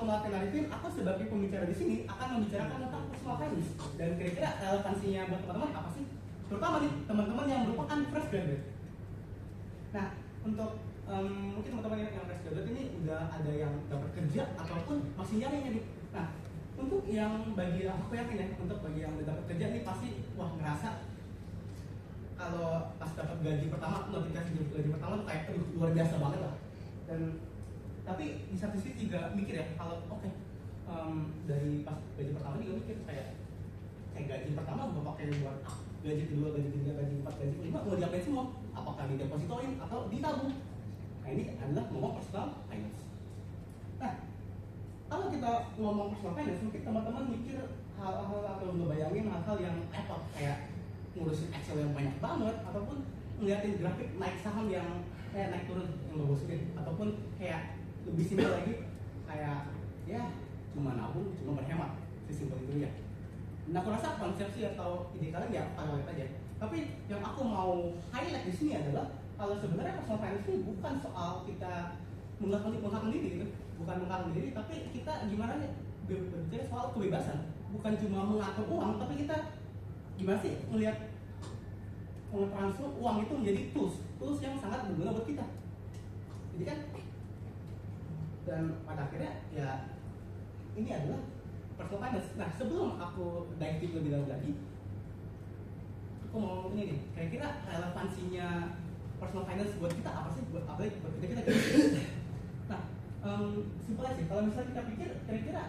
aku melakukan arifin, aku sebagai pembicara di sini akan membicarakan tentang personal finance dan kira-kira relevansinya buat teman-teman apa sih? Terutama nih teman-teman yang merupakan fresh graduate. Nah, untuk mungkin teman-teman yang fresh graduate ini udah ada yang dapat kerja ataupun masih nyarinya nih. Nah, untuk yang bagi aku yakin ya, untuk bagi yang udah dapat kerja nih pasti wah ngerasa kalau pas dapat gaji pertama, notifikasi gaji pertama tuh kayak luar biasa banget lah. Dan tapi di satu sisi juga mikir ya kalau dari pas gaji pertama juga mikir kayak gaji pertama gue pakai buat gaji kedua, gaji ketiga, gaji empat, gaji kelima mau diapain semua? Apakah didepositoin atau ditabung? Nah ini adalah ngomong personal finance. Nah kalau kita ngomong personal finance mungkin teman-teman mikir hal-hal atau ngebayangin hal-hal yang apa kayak ngurusin Excel yang banyak banget ataupun ngeliatin grafik naik saham yang naik turun yang ngebosenin ataupun kayak lebih simpel lagi kayak ya cuma nabung, cuma berhemat sesimpel itu ya. Nah aku rasa konsepsi atau ide kalian ya lihat aja. Tapi yang aku mau highlight di sini adalah kalau sebenarnya personal finance ini bukan soal kita menghalang diri gitu. Bukan menghalang diri tapi kita gimana nih berbicara soal kebebasan. Bukan cuma mengatur uang tapi kita gimana sih melihat transfer uang itu menjadi tools yang sangat berguna buat kita. Jadi kan dan pada akhirnya ya ini adalah personal finance. Nah sebelum aku dive deep lebih dalam lagi, aku mau ini nih, kira-kira relevansinya personal finance buat kita apa sih? Buat kita gitu. Nah simpel aja sih, kalau misalnya kita pikir kira-kira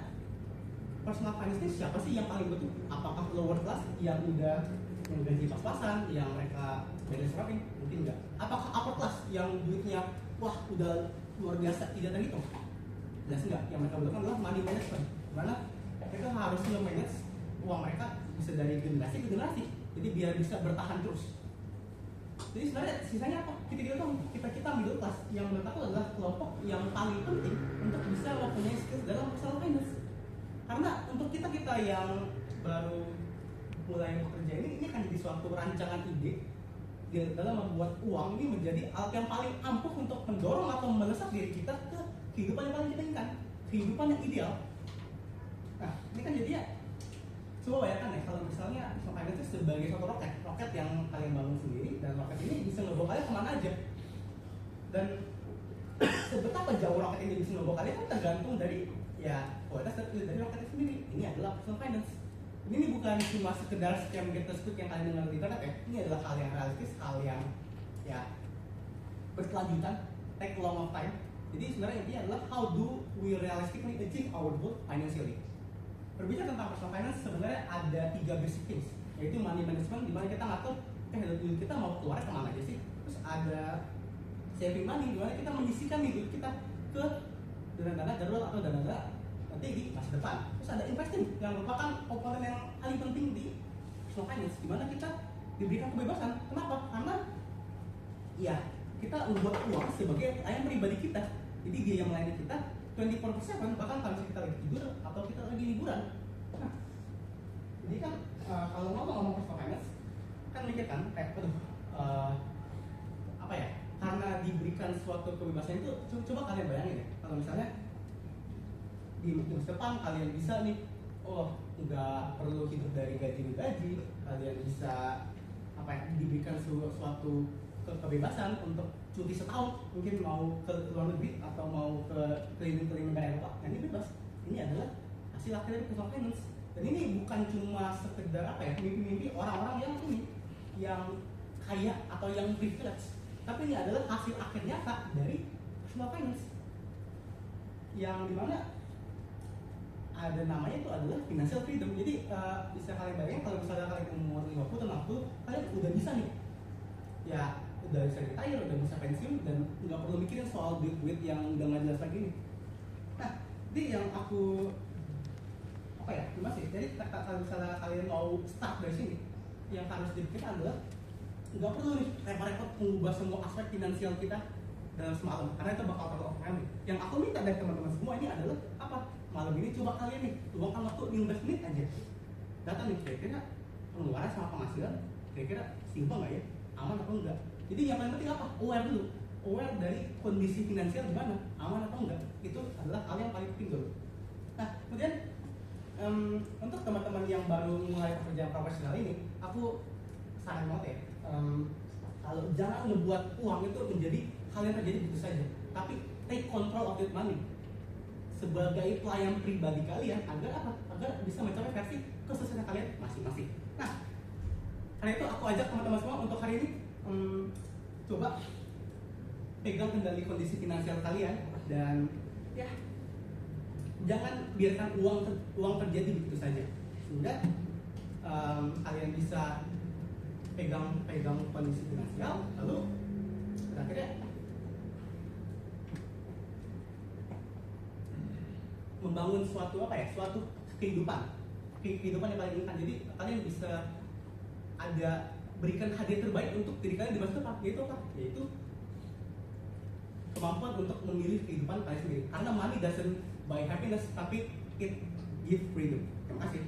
personal finance ini siapa sih yang paling butuh? Apakah lower class yang udah gaji pas-pasan, yang mereka balance shopping? Mungkin enggak. Apakah upper class yang duitnya wah udah luar biasa tidak terhitung? Jelas enggak. Yang mereka butuhkan adalah money management. Dimana mereka harus manage uang mereka bisa dari generasi ke generasi. Jadi biar bisa bertahan terus. Jadi sebenarnya sisanya apa? Kita middle class yang menurut aku adalah kelompok yang paling penting untuk bisa mempunyai skills dalam personal finance. Karena untuk kita yang baru mulai bekerja ini kan jadi suatu rancangan ide dalam membuat uang ini menjadi alat yang paling ampuh untuk mendorong atau melesat diri kita ke kehidupan yang paling kita inginkan, kehidupan yang ideal. Nah ini kan jadi ya coba bayangkan ya kalau misalnya personal finance itu sebagai suatu roket yang kalian bangun sendiri dan roket ini bisa ngebawa kalian kemana aja. Dan seberapa jauh roket ini bisa ngebawa kalian kan tergantung dari ya kualitas dari roket itu sendiri. Ini adalah personal finance. Ini bukan cuma sekedar scam get the squid yang kalian dengar di internet ya. Ini adalah hal yang realistis, hal yang ya berkelanjutan, take long of time. Jadi sebenarnya intinya adalah how do we realistically achieve our goal financially. Berbicara tentang personal finance sebenarnya ada 3 basic things, yaitu money management, di mana kita ngatur duit kita mau keluar kemana aja sih. Terus ada saving money, di mana kita menyisihkan duit kita ke dana darurat atau dana nanti di masa depan. Terus ada investing yang merupakan komponen yang paling penting di personal finance, di mana kita diberikan kebebasan. Kenapa? Karena ya kita membuat uang sebagai ayam pribadi kita. Jadi dia yang melayani kita 24/7, bahkan kalau kita lagi tidur atau kita lagi liburan. Nah, jadi kan kalau ngomong personal finance kan mikir kan kayak apa ya? Karena diberikan suatu kebebasan itu, coba kalian bayangin ya, kalau misalnya di masa depan kalian bisa nih, nggak perlu hidup dari gaji, kalian bisa apa ya, diberikan suatu kebebasan untuk cuti setahun, mungkin mau ke luar negeri atau mau ke keliling-keliling negara Eropa. Nah ini bebas. Ini adalah hasil akhir dari personal finance. Dan ini bukan cuma sekedar apa ya, mimpi-mimpi orang-orang yang kaya atau yang privilege, tapi ini adalah hasil akhir nyata dari personal finance yang dimana ada namanya itu adalah financial freedom. Jadi bisa kalian bayangin kalau misalnya kalian umur 50 60 kalian udah bisa nih ya, udah bisa retire, udah bisa pensiun dan nggak perlu mikirin soal duit yang udah nggak jelas lagi nih. Nah, jadi yang aku apa ya, gimana sih? Jadi kalau misalnya kalian mau start dari sini, yang harus dipikirkan adalah nggak perlu nih repot-repot mengubah semua aspek finansial kita dalam semalam, karena itu bakal terlalu overwhelming. Yang aku minta dari teman-teman semua ini adalah apa? Malam ini coba kalian nih luangkan waktu 15 menit aja. Data nih kira-kira pengeluaran sama penghasilan kira-kira simpel nggak ya? Aman atau enggak? Jadi yang paling penting apa? Aware dulu. Aware dari kondisi finansial gimana? Aman atau enggak? Itu adalah hal yang paling penting dulu. Kemudian untuk teman-teman yang baru mulai pekerjaan profesional ini, aku saran banget ya, kalau jangan ngebuat uang itu menjadi hal yang terjadi begitu saja, tapi take control of that money sebagai pelayan pribadi kalian agar apa? Agar bisa mencapai versi kesuksesan kalian masing-masing. Nah, karena itu aku ajak teman-teman semua untuk hari ini coba pegang kendali kondisi finansial kalian dan ya jangan biarkan uang terjadi begitu saja. Sehingga kalian bisa pegang kondisi finansial, lalu akhirnya membangun suatu kehidupan yang paling indah. Jadi kalian bisa berikan hadiah terbaik untuk diri kalian di masa depan, yaitu kemampuan untuk memilih kehidupan kalian sendiri. Karena money doesn't buy happiness, tapi it give freedom. Terima kasih.